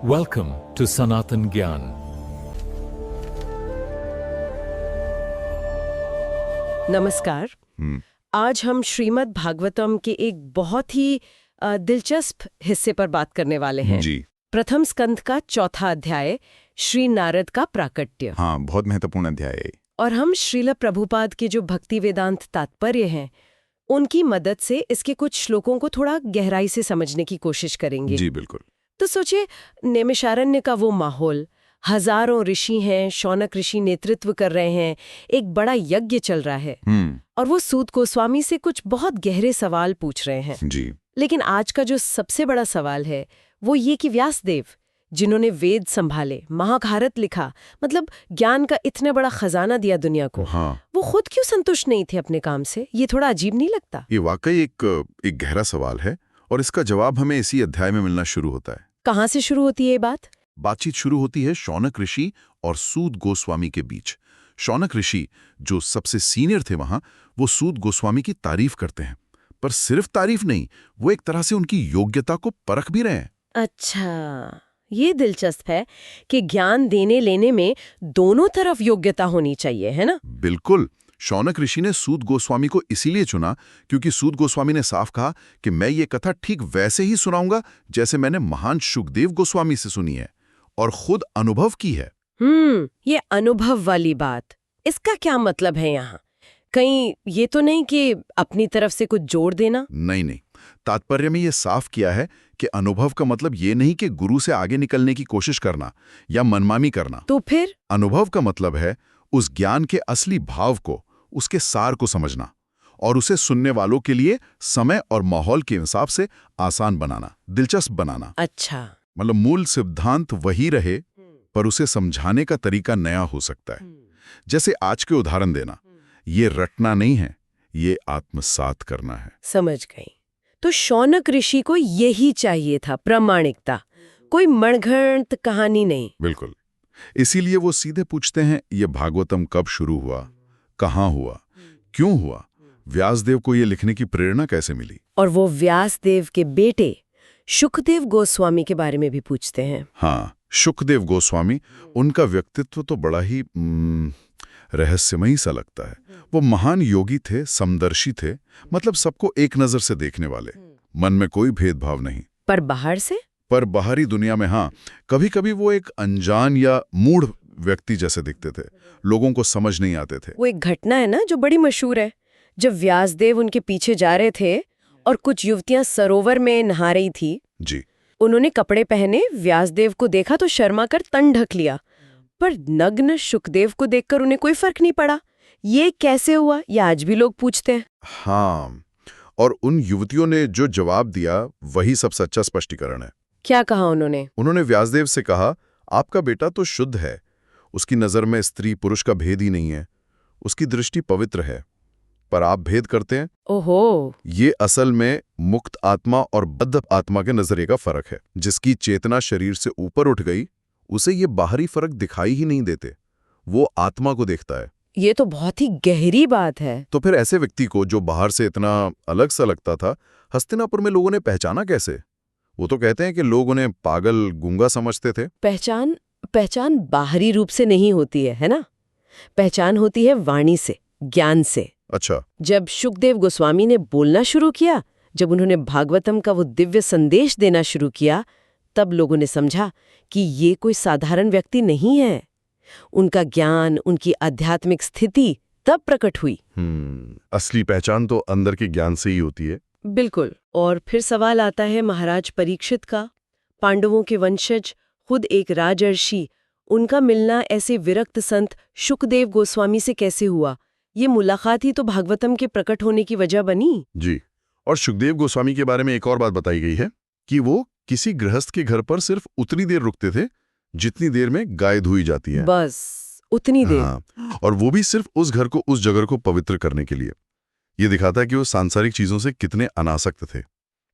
Welcome to Sanatan Gyan. नमस्कार। आज हम श्रीमद् भागवतम के एक बहुत ही दिलचस्प हिस्से पर बात करने वाले हैं। जी प्रथम स्कंद का चौथा अध्याय, श्री नारद का प्राकट्य। हाँ, बहुत महत्वपूर्ण अध्याय है। और हम श्रील प्रभुपाद के जो भक्ति वेदांत तात्पर्य हैं, उनकी मदद से इसके कुछ श्लोकों को थोड़ा गहराई से समझने की कोशिश करेंगे। जी बिल्कुल। तो सोचिए, नैमिषारण्य का वो माहौल, हजारों ऋषि हैं, शौनक ऋषि नेतृत्व कर रहे हैं, एक बड़ा यज्ञ चल रहा है और वो सूत गोस्वामी से कुछ बहुत गहरे सवाल पूछ रहे हैं। जी लेकिन आज का जो सबसे बड़ा सवाल है वो ये कि व्यासदेव, जिन्होंने वेद संभाले, महाभारत लिखा, मतलब ज्ञान का इतना बड़ा खजाना दिया दुनिया को, हाँ, वो खुद क्यों संतुष्ट नहीं थे अपने काम से? ये थोड़ा अजीब नहीं लगता? ये वाकई एक गहरा सवाल है और इसका जवाब हमें इसी अध्याय में मिलना शुरू होता है। कहाँ से शुरू होती है ये बात? बातचीत शुरू होती है शौनक ऋषि और सूत गोस्वामी के बीच। शौनक ऋषि, जो सबसे सीनियर थे वहां, वो सूत गोस्वामी की तारीफ करते हैं, पर सिर्फ तारीफ नहीं, वो एक तरह से उनकी योग्यता को परख भी रहे हैं। अच्छा, ये दिलचस्प है कि ज्ञान देने लेने में दोनों तरफ योग्यता होनी चाहिए, है ना? बिल्कुल। शौनक ऋषि ने सूत गोस्वामी को इसीलिए चुना क्योंकि सूत गोस्वामी ने साफ कहा कि मैं ये कथा ठीक वैसे ही सुनाऊंगा जैसे मैंने महान शुकदेव गोस्वामी से सुनी है और खुद अनुभव की है। ये अनुभव वाली बात, इसका क्या मतलब है यहाँ? कहीं ये तो नहीं कि अपनी तरफ से कुछ जोड़ देना? नहीं, तात्पर्य में ये साफ किया है कि अनुभव का मतलब ये नहीं कि गुरु से आगे निकलने की कोशिश करना या मनमानी करना। तो फिर अनुभव का मतलब है उस ज्ञान के असली भाव को, उसके सार को समझना और उसे सुनने वालों के लिए समय और माहौल के हिसाब से आसान बनाना, दिलचस्प बनाना। अच्छा, मतलब मूल सिद्धांत वही रहे, पर उसे समझाने का तरीका नया हो सकता है। जैसे आज के उदाहरण देना, ये रटना नहीं है, ये आत्मसात करना है। समझ गई। तो शौनक ऋषि को यही चाहिए था, प्रामाणिकता, कोई मणघंट कहानी नहीं। बिल्कुल। इसीलिए वो सीधे पूछते हैं, ये भागवतम कब शुरू हुआ, कहाँ हुआ, क्यों हुआ, व्यासदेव को ये लिखने की प्रेरणा कैसे मिली? और वो व्यासदेव के बेटे शुकदेव गोस्वामी के बारे में भी पूछते हैं। हाँ, शुकदेव गोस्वामी, उनका व्यक्तित्व तो बड़ा ही रहस्यमयी सा लगता है। वो महान योगी थे, समदर्शी थे, मतलब सबको एक नजर से देखने वाले, मन में कोई भेदभाव नहीं। पर बाहर से? पर बाहरी दुनिया में हाँ, कभी कभी वो एक अनजान या मूढ़ व्यक्ति जैसे दिखते थे, लोगों को समझ नहीं आते थे। वो एक घटना है ना जो बड़ी मशहूर है, जब व्यासदेव उनके पीछे जा रहे थे और कुछ युवतियां सरोवर में नहा रही थी। जी। उन्होंने कपड़े पहने, व्यासदेव को देखा तो शर्मा कर तन ढक लिया, पर नग्न शुकदेव को देखकर उन्हें कोई फर्क नहीं पड़ा। ये कैसे हुआ, ये आज भी लोग पूछते हैं। हाँ, और उन युवतियों ने जो जवाब दिया वही सब सच्चा स्पष्टीकरण है। क्या कहा उन्होंने? उन्होंने व्यासदेव से कहा, आपका बेटा तो शुद्ध है, उसकी नजर में स्त्री पुरुष का भेद ही नहीं है, उसकी दृष्टि पवित्र है, पर आप भेद करते हैं। ओहो। ये असल में मुक्त आत्मा और बद्ध आत्मा के नजरिए का फर्क है। जिसकी चेतना शरीर से ऊपर उठ गई, उसे ये बाहरी फर्क दिखाई ही नहीं देते, वो आत्मा को देखता है। ये तो बहुत ही गहरी बात है। तो फिर ऐसे व्यक्ति को जो बाहर से इतना अलग सा लगता था, हस्तिनापुर में लोगों ने पहचाना कैसे? वो तो कहते हैं कि लोग उन्हें पागल, गूंगा समझते थे। पहचान बाहरी रूप से नहीं होती है ना? पहचान होती है वाणी से, ज्ञान से। अच्छा। जब शुकदेव गोस्वामी ने बोलना शुरू किया, जब उन्होंने भागवतम का वो दिव्य संदेश देना शुरू किया, तब लोगों ने समझा कि ये कोई साधारण व्यक्ति नहीं है। उनका ज्ञान, उनकी आध्यात्मिक स्थिति तब प्रकट हुई। असली पहचान तो अंदर के ज्ञान से ही होती है। बिल्कुल। और फिर सवाल आता है महाराज परीक्षित का। पांडवों के वंशज, खुद एक राजर्षि, उनका मिलना ऐसे विरक्त संत शुकदेव गोस्वामी से कैसे हुआ? ये मुलाकात ही तो भागवतम के प्रकट होने की वजह बनी। जी। और शुकदेव गोस्वामी के बारे में एक और बात बताई गई है कि वो किसी गृहस्थ के घर पर सिर्फ उतनी देर रुकते थे जितनी देर में गाय धोई जाती है। बस उतनी देर। हाँ, और वो भी सिर्फ उस घर को, उस जगह को पवित्र करने के लिए। ये दिखाता है कि वो सांसारिक चीजों से कितने अनासक्त थे।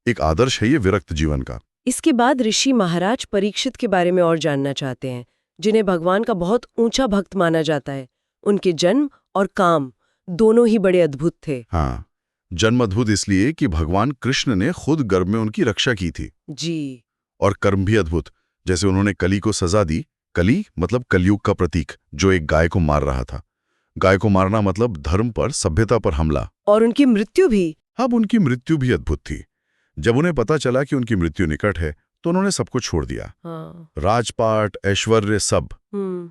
एक आदर्श है ये विरक्त जीवन का। इसके बाद ऋषि महाराज परीक्षित के बारे में और जानना चाहते हैं, जिन्हें भगवान का बहुत ऊंचा भक्त माना जाता है। उनके जन्म और काम दोनों ही बड़े अद्भुत थे। हाँ, जन्म अद्भुत इसलिए कि भगवान कृष्ण ने खुद गर्भ में उनकी रक्षा की थी। जी। और कर्म भी अद्भुत, जैसे उन्होंने कली को सजा दी। कली मतलब कलयुग का प्रतीक, जो एक गाय को मार रहा था। गाय को मारना मतलब धर्म पर, सभ्यता पर हमला। और उनकी मृत्यु भी। अब उनकी मृत्यु भी अद्भुत थी। जब उन्हें पता चला कि उनकी मृत्यु निकट है तो उन्होंने सब कुछ छोड़ दिया। हाँ। राजपाट, ऐश्वर्य, सब,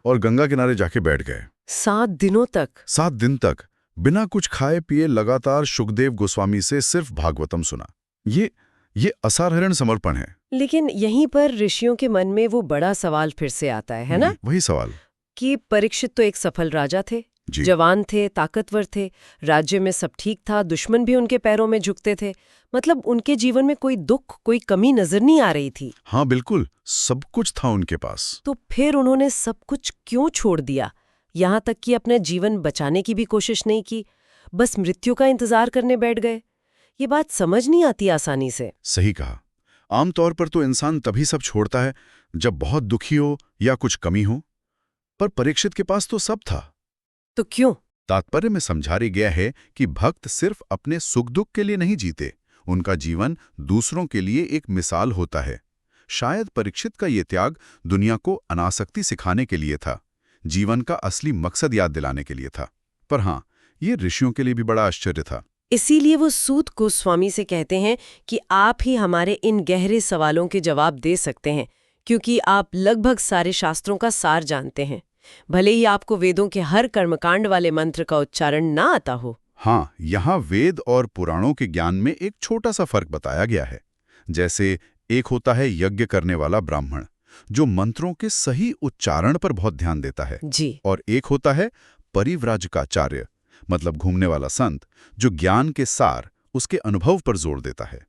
और गंगा किनारे जाके बैठ गए। 7 दिनों तक। 7 दिन तक बिना कुछ खाए पिए लगातार शुकदेव गोस्वामी से सिर्फ भागवतम सुना। ये असाधारण समर्पण है। लेकिन यहीं पर ऋषियों के मन में वो बड़ा सवाल फिर से आता है ना? वही सवाल कि परीक्षित तो एक सफल राजा थे, जवान थे, ताकतवर थे, राज्य में सब ठीक था, दुश्मन भी उनके पैरों में झुकते थे। मतलब उनके जीवन में कोई दुख, कोई कमी नजर नहीं आ रही थी। हाँ बिल्कुल, सब कुछ था उनके पास। तो फिर उन्होंने सब कुछ क्यों छोड़ दिया? यहाँ तक कि अपना जीवन बचाने की भी कोशिश नहीं की, बस मृत्यु का इंतजार करने बैठ गए। ये बात समझ नहीं आती आसानी से। सही कहा। आमतौर पर तो इंसान तभी सब छोड़ता है जब बहुत दुखी हो या कुछ कमी हो, पर परीक्षित के पास तो सब था। तो क्यों? तात्पर्य में समझा गया है कि भक्त सिर्फ अपने सुख दुख के लिए नहीं जीते, उनका जीवन दूसरों के लिए एक मिसाल होता है। शायद परीक्षित का ये त्याग दुनिया को अनासक्ति सिखाने के लिए था, जीवन का असली मकसद याद दिलाने के लिए था। पर हाँ, ये ऋषियों के लिए भी बड़ा आश्चर्य था। इसीलिए वो सूत गोस्वामी से कहते हैं कि आप ही हमारे इन गहरे सवालों के जवाब दे सकते हैं, क्योंकि आप लगभग सारे शास्त्रों का सार जानते हैं, भले ही आपको वेदों के हर कर्मकांड वाले मंत्र का उच्चारण ना आता हो। हाँ, यहाँ वेद और पुराणों के ज्ञान में एक छोटा सा फर्क बताया गया है। जैसे एक होता है यज्ञ करने वाला ब्राह्मण, जो मंत्रों के सही उच्चारण पर बहुत ध्यान देता है जी। और एक होता है परिव्राजकाचार्य, मतलब घूमने वाला संत, जो ज्ञान के सार, उसके अनुभव पर जोर देता है।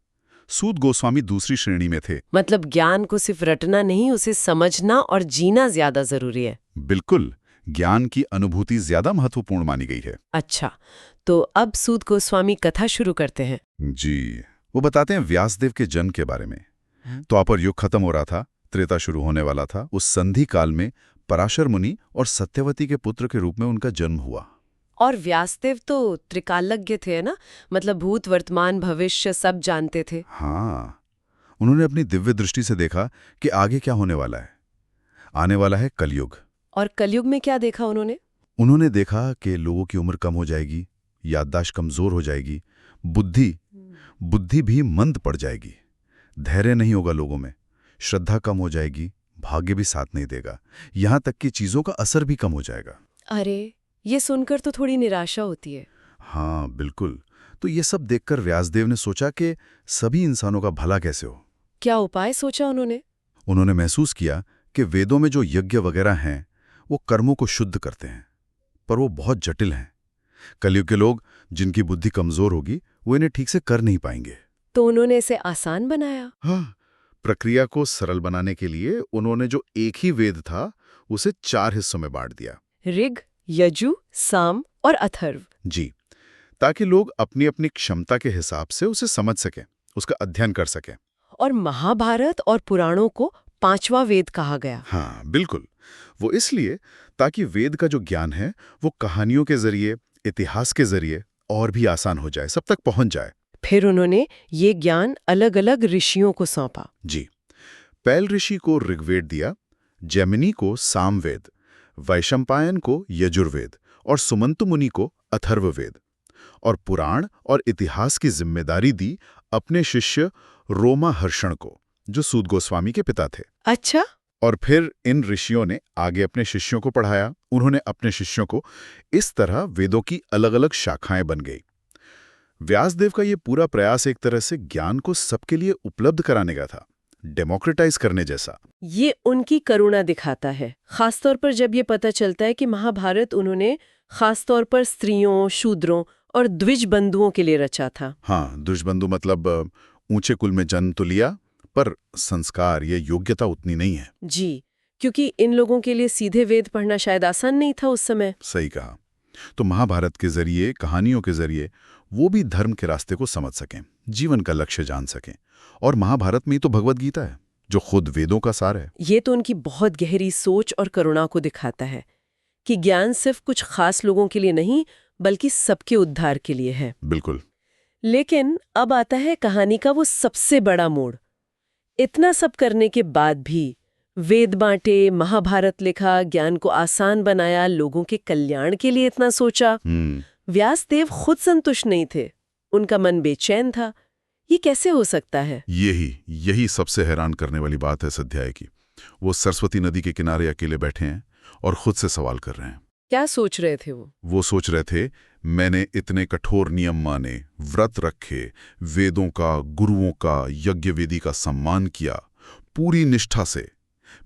सूत गोस्वामी दूसरी श्रेणी में थे। मतलब ज्ञान को सिर्फ रटना नहीं, उसे समझना और जीना ज्यादा जरूरी है। बिल्कुल, ज्ञान की अनुभूति ज्यादा महत्वपूर्ण मानी गई है। अच्छा, तो अब सूत गोस्वामी कथा शुरू करते हैं। जी, वो बताते हैं व्यासदेव के जन्म के बारे में। द्वापर युग खत्म हो रहा था, त्रेता शुरू होने वाला था। उस संधि काल में पराशर मुनि और सत्यवती के पुत्र के रूप में उनका जन्म हुआ। और व्यासदेव तो त्रिकालज्ञ थे ना, मतलब भूत, वर्तमान, भविष्य सब जानते थे। हाँ, उन्होंने अपनी दिव्य दृष्टि से देखा कि आगे क्या होने वाला है। आने वाला है कलयुग। और कलयुग में क्या देखा उन्होंने? उन्होंने देखा कि लोगों की उम्र कम हो जाएगी, याददाश्त कमजोर हो जाएगी, बुद्धि भी मंद पड़ जाएगी, धैर्य नहीं होगा लोगों में, श्रद्धा कम हो जाएगी, भाग्य भी साथ नहीं देगा, यहाँ तक कि चीजों का असर भी कम हो जाएगा। अरे, ये सुनकर तो थोड़ी निराशा होती है। हाँ बिल्कुल। तो ये सब देखकर व्यासदेव ने सोचा कि सभी इंसानों का भला कैसे हो। क्या उपाय सोचा उन्होंने? उन्होंने महसूस किया कि वेदों में जो यज्ञ वगैरह हैं वो कर्मों को शुद्ध करते हैं, पर वो बहुत जटिल हैं। कलयुग के लोग जिनकी बुद्धि कमजोर होगी वो इन्हें ठीक से कर नहीं पाएंगे। तो उन्होंने इसे आसान बनाया। हाँ, प्रक्रिया को सरल बनाने के लिए उन्होंने जो एक ही वेद था उसे 4 हिस्सों में बांट दिया। ऋग, यजु, साम और अथर्व। जी, ताकि लोग अपनी अपनी क्षमता के हिसाब से उसे समझ सकें, उसका अध्ययन कर सकें। और महाभारत और पुराणों को 5वां वेद कहा गया। हाँ बिल्कुल, वो इसलिए ताकि वेद का जो ज्ञान है वो कहानियों के जरिए, इतिहास के जरिए और भी आसान हो जाए, सब तक पहुंच जाए। फिर उन्होंने ये ज्ञान अलग अलग ऋषियों को सौंपा। जी, पैल ऋषि को ऋग्वेद दिया, जैमिनी को सामवेद, वैशंपायन को यजुर्वेद और सुमंतु मुनि को अथर्ववेद। और पुराण और इतिहास की जिम्मेदारी दी अपने शिष्य रोमाहर्षण को, जो सूत गोस्वामी के पिता थे। अच्छा। और फिर इन ऋषियों ने आगे अपने शिष्यों को पढ़ाया। उन्होंने अपने शिष्यों को इस तरह वेदों की अलग अलग शाखाएं बन गई। व्यासदेव का ये पूरा प्रयास एक तरह से ज्ञान को सबके लिए उपलब्ध कराने का था, डेमोक्रेटाइज करने जैसा। ये उनकी करुणा दिखाता है, खासतौर पर जब ये पता चलता है कि महाभारत उन्होंने खासतौर पर स्त्रियों, शूद्रों और द्विज बंधुओं के लिए रचा था। हाँ, द्विज बंधु मतलब ऊंचे कुल में जन्म तो लिया, पर संस्कार, ये योग्यता उतनी नहीं है। जी, क्योंकि इन लोगों के लिए सीधे वेद पढ़ना शायद आसान नहीं था उस समय। सही कहा। तो महाभारत के जरिए, कहानियों के जरिए वो भी धर्म के रास्ते को समझ सकें, जीवन का लक्ष्य जान सकें। और महाभारत में ही तो भगवद गीता है, जो खुद वेदों का सार है। ये तो उनकी बहुत गहरी सोच और करुणा को दिखाता है कि ज्ञान सिर्फ कुछ खास लोगों के लिए नहीं, बल्कि सबके उद्धार के लिए है। बिल्कुल। लेकिन अब आता है कहानी का वो सबसे बड़ा मोड़। इतना सब करने के बाद भी वेद बांटे, महाभारत लिखा, ज्ञान को आसान बनाया, लोगों के कल्याण के लिए इतना सोचा। व्यासदेव खुद संतुष्ट नहीं थे, उनका मन बेचैन था। ये कैसे हो सकता है? यही सबसे हैरान करने वाली बात है इस अध्याय की। वो सरस्वती नदी के किनारे अकेले बैठे हैं और खुद से सवाल कर रहे हैं। क्या सोच रहे थे वो? वो सोच रहे थे, मैंने इतने कठोर नियम माने, व्रत रखे, वेदों का, गुरुओं का, यज्ञ वेदी का सम्मान किया, पूरी निष्ठा से।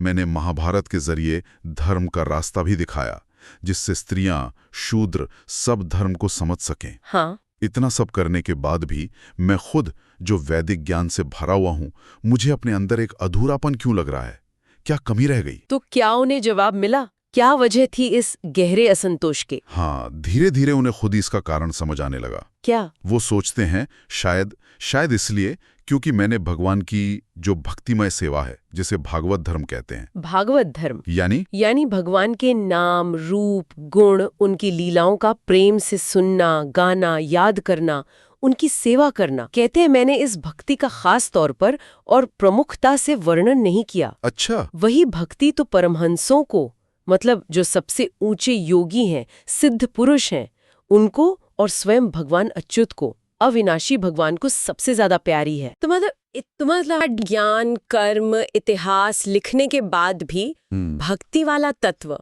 मैंने महाभारत के जरिए धर्म का रास्ता भी दिखाया, जिससे स्त्रियां, शूद्र सब धर्म को समझ सकें। हाँ। इतना सब करने के बाद भी मैं खुद, जो वैदिक ज्ञान से भरा हुआ हूं, मुझे अपने अंदर एक अधूरापन क्यों लग रहा है? क्या कमी रह गई? तो क्या उन्हें जवाब मिला? क्या वजह थी इस गहरे असंतोष के? हाँ, धीरे धीरे उन्हें खुद ही इसका कारण समझ आने लगा। क्या? वो सोचते हैं, शायद इसलिए क्योंकि मैंने भगवान की जो भक्तिमय सेवा है, जिसे भागवत धर्म कहते हैं। भागवत धर्म यानी भगवान के नाम, रूप, गुण, उनकी लीलाओं का प्रेम से सुनना, गाना, याद करना, उनकी सेवा करना। कहते हैं मैंने इस भक्ति का खास तौर पर और प्रमुखता से वर्णन नहीं किया। अच्छा। वही भक्ति तो परमहंसों को, मतलब जो सबसे ऊंचे योगी हैं, सिद्ध पुरुष हैं, उनको और स्वयं भगवान अच्युत को, अविनाशी भगवान को सबसे ज्यादा प्यारी है। तो मतलब ज्ञान, कर्म, इतिहास लिखने के बाद भी भक्ति वाला तत्व,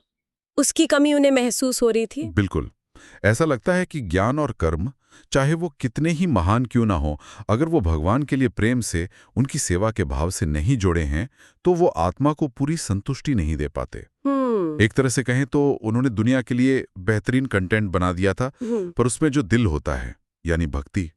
उसकी कमी उन्हें महसूस हो रही थी। बिल्कुल। ऐसा लगता है कि ज्ञान और कर्म, चाहे वो कितने ही महान क्यों ना हो, अगर वो भगवान के लिए प्रेम से, उनकी सेवा के भाव से नहीं जुड़े हैं, तो वो आत्मा को पूरी संतुष्टि नहीं दे पाते। एक तरह से कहें तो उन्होंने दुनिया के लिए बेहतरीन कंटेंट बना दिया था, पर उसमें जो दिल होता है, यानी भक्ति,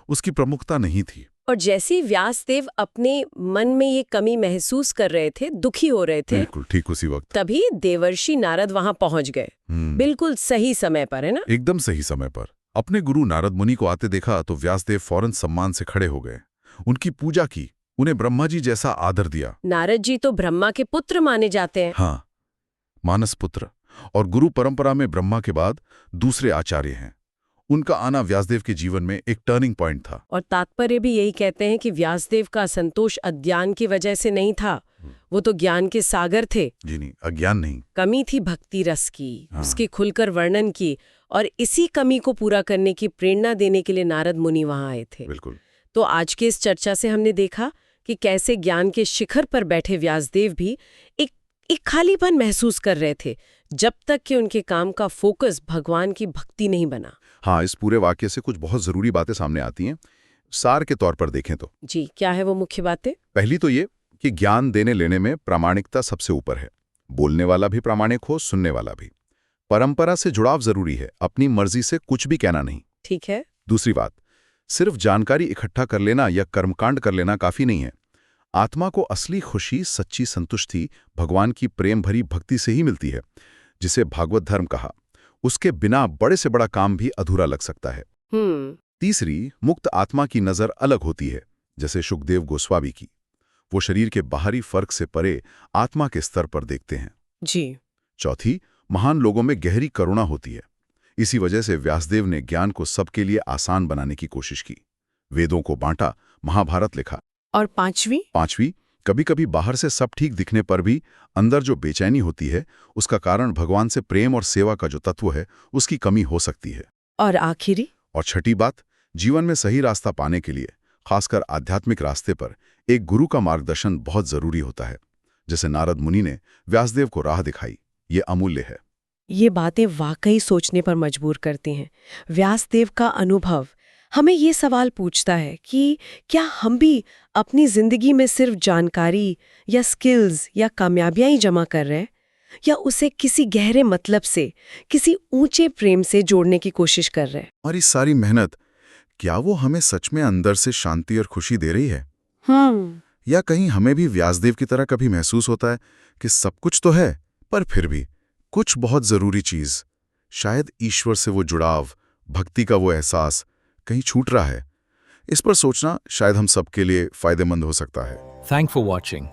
उसकी प्रमुखता नहीं थी। और जैसे व्यासदेव अपने मन में ये कमी महसूस कर रहे थे, दुखी हो रहे थे, बिल्कुल ठीक उसी वक्त तभी देवर्षि नारद वहां पहुंच गए। बिल्कुल सही समय पर, है ना? एकदम सही समय पर। अपने गुरु नारद मुनि को आते देखा तो व्यासदेव फौरन सम्मान से खड़े हो गए, उनकी पूजा की, उन्हें ब्रह्मा जी जैसा आदर दिया। नारद जी तो ब्रह्मा के पुत्र माने जाते हैं। हाँ, मानस पुत्र, और गुरु परंपरा में ब्रह्मा के बाद दूसरे आचार्य हैं। उनका आना व्यासदेव के जीवन में एक टर्निंग पॉइंट था। और तात्पर्य भी यही कहते हैं कि व्यासदेव का संतोष अज्ञान की वजह से नहीं था, वो तो ज्ञान के सागर थे। जी नहीं, अज्ञान नहीं। कमी थी भक्ति रस की, उसकी खुलकर वर्णन की, और इसी कमी को पूरा करने की प्रेरणा देने के लिए नारद मुनि वहां आए थे। बिल्कुल। तो आज के इस चर्चा से हमने देखा कि कैसे ज्ञान के शिखर पर बैठे व्यासदेव भी एक खालीपन महसूस कर रहे थे, जब तक कि उनके काम का फोकस भगवान की भक्ति नहीं बना। हाँ, इस पूरे वाक्य से कुछ बहुत जरूरी बातें सामने आती हैं। सार के तौर पर देखें तो जी, क्या है वो मुख्य बातें? पहली तो ये कि ज्ञान देने लेने में प्रामाणिकता सबसे ऊपर है। बोलने वाला भी प्रामाणिक हो, सुनने वाला भी। परंपरा से जुड़ाव जरूरी है, अपनी मर्जी से कुछ भी कहना नहीं। ठीक है। दूसरी बात, सिर्फ जानकारी इकट्ठा कर लेना या कर्मकांड कर लेना काफी नहीं है। आत्मा को असली खुशी, सच्ची संतुष्टि भगवान की प्रेम भरी भक्ति से ही मिलती है, जिसे भागवत धर्म कहा। उसके बिना बड़े से बड़ा काम भी अधूरा लग सकता है। तीसरी, मुक्त आत्मा की नजर अलग होती है, जैसे सुखदेव गोस्वामी की। वो शरीर के बाहरी फर्क से परे आत्मा के स्तर पर देखते हैं। जी। चौथी, महान लोगों में गहरी करुणा होती है। इसी वजह से व्यासदेव ने ज्ञान को सबके लिए आसान बनाने की कोशिश की, वेदों को बांटा, महाभारत लिखा। और पांचवी, कभी कभी बाहर से सब ठीक दिखने पर भी अंदर जो बेचैनी होती है, उसका कारण भगवान से प्रेम और सेवा का जो तत्व है, उसकी कमी हो सकती है। और आखिरी और छठी बात, जीवन में सही रास्ता पाने के लिए, खासकर आध्यात्मिक रास्ते पर, एक गुरु का मार्गदर्शन बहुत जरूरी होता है। जैसे नारद मुनि ने व्यासदेव को राह दिखाई, ये अमूल्य है। ये बातें वाकई सोचने पर मजबूर करती हैं। व्यासदेव का अनुभव हमें ये सवाल पूछता है कि क्या हम भी अपनी जिंदगी में सिर्फ जानकारी या स्किल्स या कामयाबियां ही जमा कर रहे हैं, या उसे किसी गहरे मतलब से, किसी ऊंचे प्रेम से जोड़ने की कोशिश कर रहे हैं? हमारी सारी मेहनत, क्या वो हमें सच में अंदर से शांति और खुशी दे रही है? या कहीं हमें भी व्यासदेव की तरह कभी महसूस होता है कि सब कुछ तो है, पर फिर भी कुछ बहुत जरूरी चीज, शायद ईश्वर से वो जुड़ाव, भक्ति का वो एहसास कहीं छूट रहा है? इस पर सोचना शायद हम सबके लिए फायदेमंद हो सकता है। Thanks for watching.